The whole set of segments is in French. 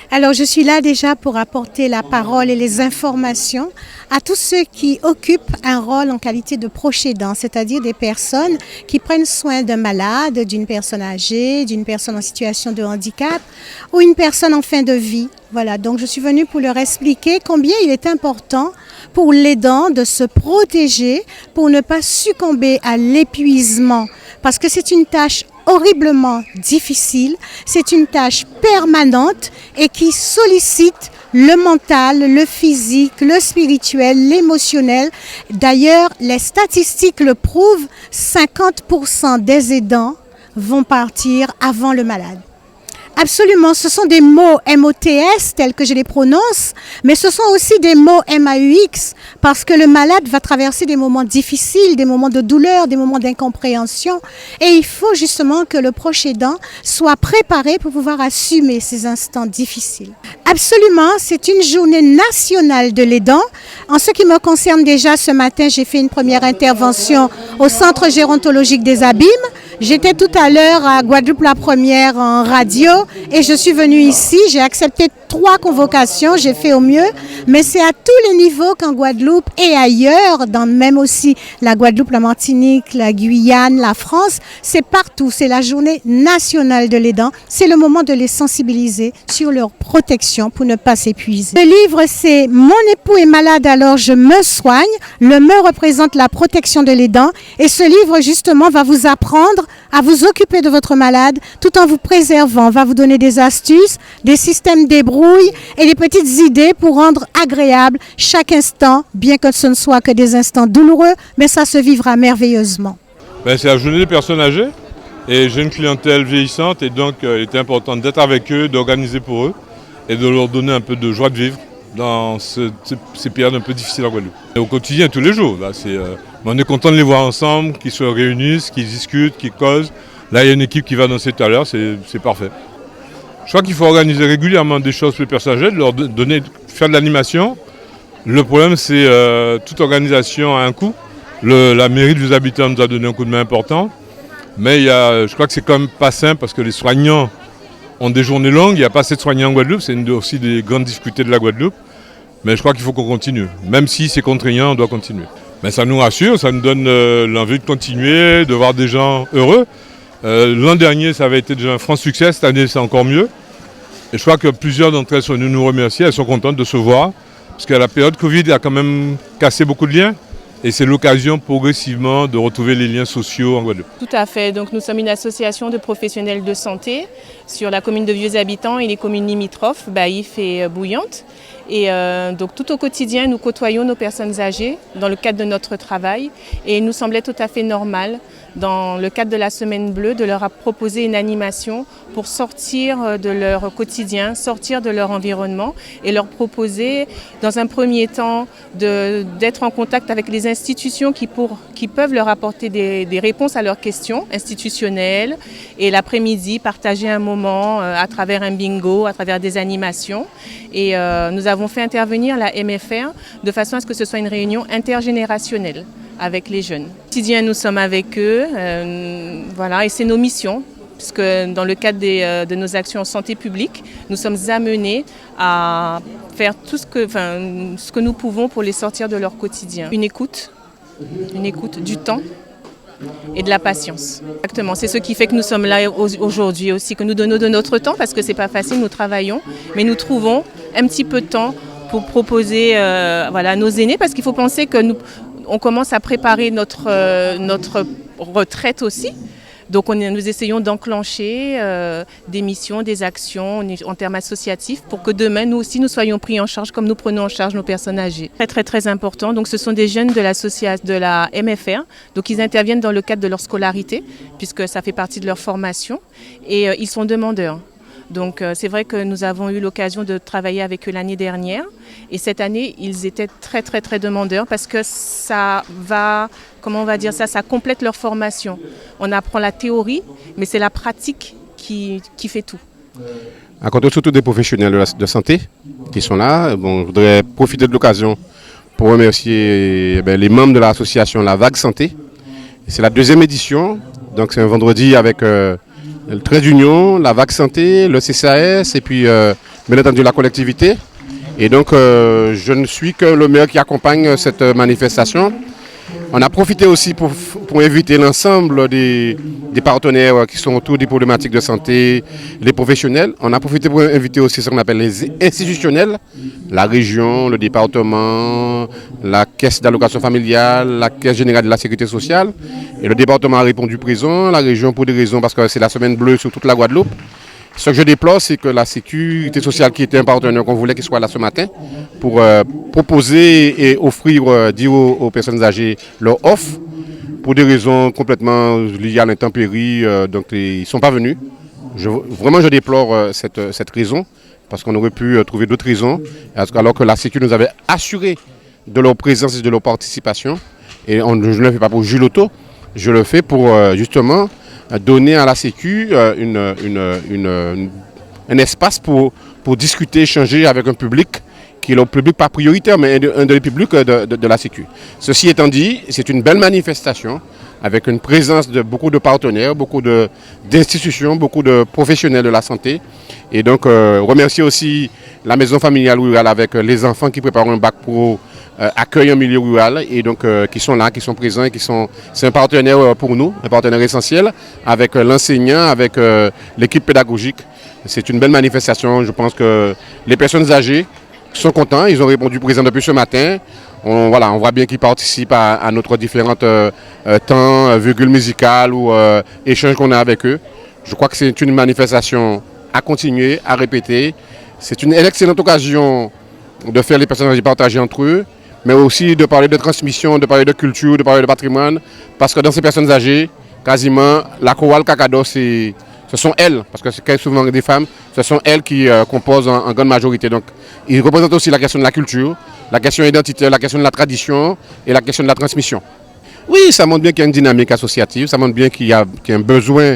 Alors, je suis là déjà pour apporter la parole et les informations à tous ceux qui occupent un rôle en qualité de proche aidant, c'est-à-dire des personnes qui prennent soin d'un malade, d'une personne âgée, d'une personne en situation de handicap ou une personne en fin de vie. Voilà, donc je suis venue pour leur expliquer combien il est important pour l'aidant de se protéger pour ne pas succomber à l'épuisement, parce que c'est une tâche horriblement difficile, c'est une tâche permanente et qui sollicite le mental, le physique, le spirituel, l'émotionnel. D'ailleurs, les statistiques le prouvent, 50% des aidants vont partir avant le malade. Absolument, ce sont des mots MOTS tels que je les prononce, mais ce sont aussi des mots MAUX parce que le malade va traverser des moments difficiles, des moments de douleur, des moments d'incompréhension et il faut justement que le proche aidant soit préparé pour pouvoir assumer ces instants difficiles. Absolument, c'est une journée nationale de l'aidant. En ce qui me concerne déjà, ce matin, j'ai fait une première intervention au Centre gérontologique des Abîmes. J'étais tout à l'heure à Guadeloupe la première en radio et je suis venue ici. J'ai accepté 3 convocations, j'ai fait au mieux, mais c'est à tous les niveaux qu'en Guadeloupe et ailleurs, dans même aussi la Guadeloupe, la Martinique, la Guyane, la France, c'est partout. C'est la journée nationale de l'aidant. C'est le moment de les sensibiliser sur leur protection pour ne pas s'épuiser. Le livre, c'est « Mon époux est malade, alors je me soigne ». Le me représente la protection de l'aidant et ce livre, justement, va vous apprendre à vous occuper de votre malade tout en vous préservant. On va vous donner des astuces, des systèmes débrouilles et des petites idées pour rendre agréable chaque instant, bien que ce ne soit que des instants douloureux, mais ça se vivra merveilleusement. C'est la journée des personnes âgées et j'ai une clientèle vieillissante et donc il était important d'être avec eux, d'organiser pour eux et de leur donner un peu de joie de vivre dans ces périodes un peu difficiles en Guadeloupe. Et au quotidien, tous les jours, là, on est content de les voir ensemble, qu'ils se réunissent, qu'ils discutent, qu'ils causent. Là, il y a une équipe qui va danser tout à l'heure, c'est parfait. Je crois qu'il faut organiser régulièrement des choses pour les personnes âgées, leur faire de l'animation. Le problème, c'est toute organisation a un coût. La mairie de Vieux-Habitants nous a donné un coup de main important. Mais je crois que c'est quand même pas simple parce que les soignants ont des journées longues. Il n'y a pas assez de soignants en Guadeloupe. C'est aussi des grandes difficultés de la Guadeloupe. Mais je crois qu'il faut qu'on continue. Même si c'est contraignant, on doit continuer. Mais ça nous rassure, ça nous donne l'envie de continuer, de voir des gens heureux. L'an dernier, ça avait été déjà un franc succès. Cette année, c'est encore mieux. Et je crois que plusieurs d'entre elles sont venues nous remercier. Elles sont contentes de se voir. Parce que la période Covid a quand même cassé beaucoup de liens. Et c'est l'occasion progressivement de retrouver les liens sociaux en Guadeloupe. Tout à fait. Donc, nous sommes une association de professionnels de santé sur la commune de Vieux-Habitants et les communes limitrophes, Baïf et Bouillante. Et donc tout au quotidien, nous côtoyons nos personnes âgées dans le cadre de notre travail et il nous semblait tout à fait normal, dans le cadre de la Semaine Bleue, de leur proposer une animation pour sortir de leur quotidien, sortir de leur environnement et leur proposer, dans un premier temps, d'être en contact avec les institutions qui peuvent leur apporter des réponses à leurs questions institutionnelles et l'après-midi, partager un moment à travers un bingo, à travers des animations. Et nous avons fait intervenir la MFR de façon à ce que ce soit une réunion intergénérationnelle avec les jeunes. Au quotidien, nous sommes avec eux, voilà, et c'est nos missions, puisque dans le cadre de nos actions en santé publique, nous sommes amenés à faire tout ce que nous pouvons pour les sortir de leur quotidien. Une écoute, du temps et de la patience. Exactement, c'est ce qui fait que nous sommes là aujourd'hui aussi, que nous donnons de notre temps, parce que c'est pas facile, nous travaillons, mais nous trouvons un petit peu de temps pour proposer nos aînés, parce qu'il faut penser que on commence à préparer notre retraite aussi. Donc nous essayons d'enclencher des missions, des actions en termes associatifs pour que demain, nous aussi, nous soyons pris en charge comme nous prenons en charge nos personnes âgées. Très, très, très important. Donc ce sont des jeunes de la MFR. Donc ils interviennent dans le cadre de leur scolarité, puisque ça fait partie de leur formation. Et ils sont demandeurs. Donc c'est vrai que nous avons eu l'occasion de travailler avec eux l'année dernière et cette année ils étaient très très très demandeurs parce que ça complète leur formation. On apprend la théorie mais c'est la pratique qui fait tout. À côté surtout des professionnels de santé qui sont là, je voudrais profiter de l'occasion pour remercier les membres de l'association La Vague Santé. C'est la 2e édition, donc c'est un vendredi avec le Trait d'Union, la Vague Santé, le CCAS et puis bien entendu la collectivité. Et donc je ne suis que le maire qui accompagne cette manifestation. On a profité aussi pour inviter l'ensemble des partenaires qui sont autour des problématiques de santé, les professionnels. On a profité pour inviter aussi ce qu'on appelle les institutionnels, la région, le département, la caisse d'allocation familiale, la caisse générale de la sécurité sociale. Et le département a répondu présent, la région pour des raisons parce que c'est la semaine bleue sur toute la Guadeloupe. Ce que je déplore, c'est que la sécurité sociale, qui était un partenaire qu'on voulait qu'il soit là ce matin, pour proposer et offrir, dire aux personnes âgées leur offre, pour des raisons complètement liées à l'intempérie, donc ils ne sont pas venus. Vraiment, je déplore cette raison, parce qu'on aurait pu trouver d'autres raisons, alors que la sécurité nous avait assuré de leur présence et de leur participation. Et je ne le fais pas pour Jules Auto, je le fais pour justement donner à la Sécu un espace pour discuter, échanger avec un public qui est le public pas prioritaire, mais un des publics de la Sécu. Ceci étant dit, c'est une belle manifestation avec une présence de beaucoup de partenaires, beaucoup d'institutions, beaucoup de professionnels de la santé. Et donc, remercier aussi la maison familiale rurale avec les enfants qui préparent un bac pro accueil en milieu rural et donc qui sont là, qui sont présents et c'est un partenaire pour nous, un partenaire essentiel avec l'enseignant, avec l'équipe pédagogique. C'est une belle manifestation. Je pense que les personnes âgées sont contents, ils ont répondu présent depuis ce matin. On voit bien qu'ils participent à notre différentes temps, virgules musicales ou échanges qu'on a avec eux. Je crois que c'est une manifestation à continuer, à répéter. C'est une excellente occasion de faire les personnes âgées partager entre eux, mais aussi de parler de transmission, de parler de culture, de parler de patrimoine, parce que dans ces personnes âgées, quasiment, la chorale Kakado, ce sont elles, parce que c'est souvent des femmes, ce sont elles qui composent en grande majorité. Donc, ils représentent aussi la question de la culture, la question identitaire, la question de la tradition et la question de la transmission. Oui, ça montre bien qu'il y a une dynamique associative, ça montre bien qu'il y a un besoin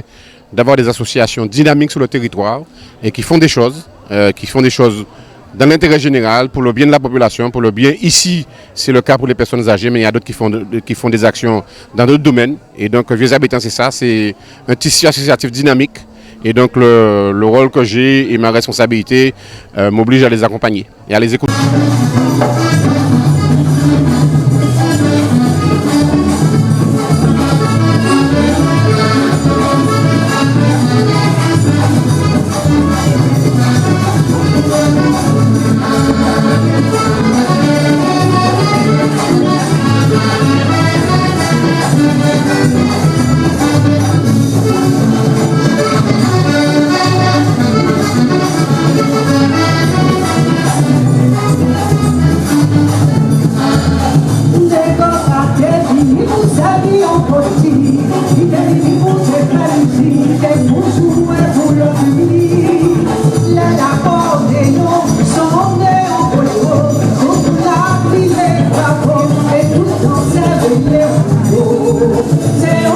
d'avoir des associations dynamiques sur le territoire et qui font des choses dans l'intérêt général, pour le bien de la population, pour le bien ici, c'est le cas pour les personnes âgées, mais il y a d'autres qui font des actions dans d'autres domaines. Et donc, Vieux Habitants, c'est ça, c'est un tissu associatif dynamique. Et donc, le rôle que j'ai et ma responsabilité m'oblige à les accompagner et à les écouter. C'est